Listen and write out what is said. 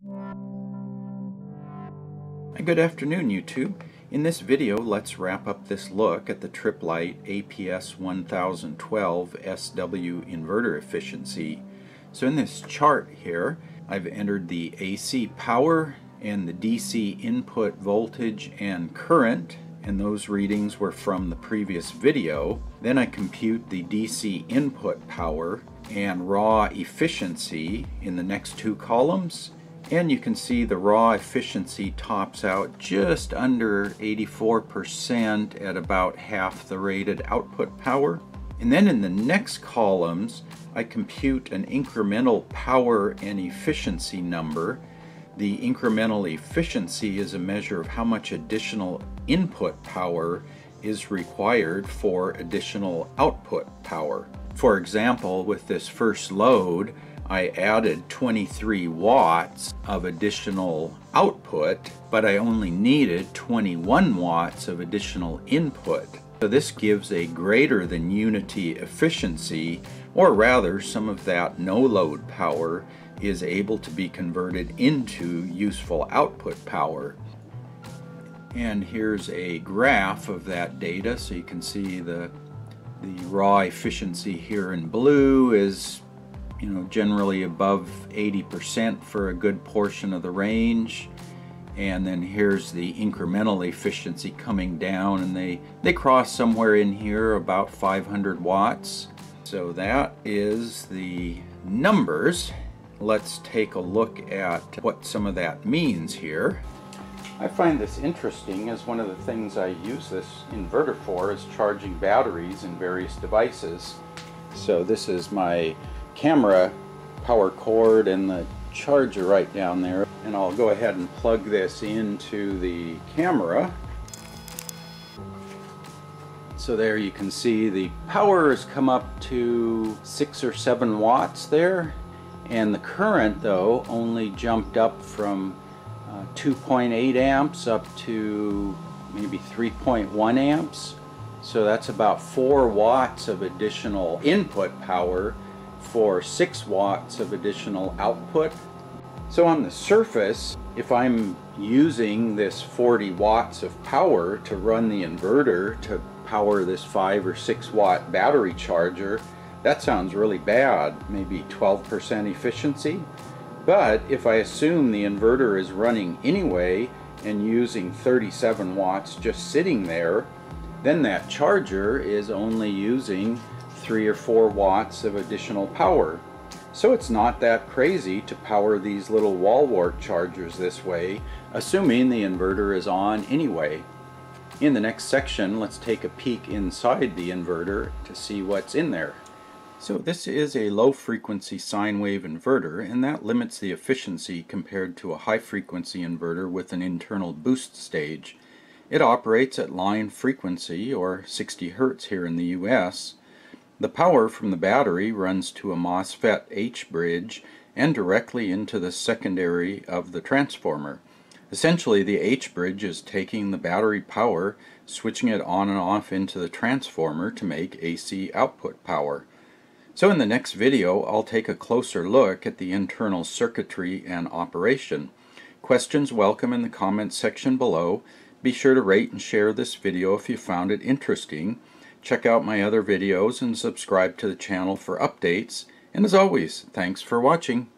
Good afternoon, YouTube. In this video, let's wrap up this look at the Tripp-Lite APS1012SW inverter efficiency. So in this chart here, I've entered the AC power and the DC input voltage and current, and those readings were from the previous video. Then I compute the DC input power and raw efficiency in the next two columns. And you can see the raw efficiency tops out just under 84% at about half the rated output power. And then in the next columns, I compute an incremental power and efficiency number. The incremental efficiency is a measure of how much additional input power is required for additional output power. For example, with this first load, I added 23 watts of additional output, but I only needed 21 watts of additional input. So this gives a greater than unity efficiency, or rather some of that no-load power is able to be converted into useful output power. And here's a graph of that data, so you can see the raw efficiency here in blue is generally above 80% for a good portion of the range. And then here's the incremental efficiency coming down, and they cross somewhere in here about 500 watts. So that is the numbers. Let's take a look at what some of that means here. I find this interesting, as one of the things I use this inverter for is charging batteries in various devices. So this is my camera power cord and the charger right down there, and I'll go ahead and plug this into the camera. So there you can see the power has come up to 6 or 7 watts there, and the current though only jumped up from 2.8 amps up to maybe 3.1 amps. So that's about 4 watts of additional input power for 6 watts of additional output. So on the surface, if I'm using this 40 watts of power to run the inverter to power this 5 or 6 watt battery charger, that sounds really bad, maybe 12% efficiency. But if I assume the inverter is running anyway and using 37 watts just sitting there, then that charger is only using 3 or 4 watts of additional power. So it's not that crazy to power these little wall wart chargers this way, assuming the inverter is on anyway. In the next section, let's take a peek inside the inverter to see what's in there. So this is a low frequency sine wave inverter, and that limits the efficiency compared to a high frequency inverter with an internal boost stage. It operates at line frequency, or 60 Hz here in the US. The power from the battery runs to a MOSFET H-bridge and directly into the secondary of the transformer. Essentially, the H-bridge is taking the battery power, switching it on and off into the transformer to make AC output power. So in the next video, I'll take a closer look at the internal circuitry and operation. Questions welcome in the comments section below. Be sure to rate and share this video if you found it interesting. Check out my other videos and subscribe to the channel for updates. And as always, thanks for watching.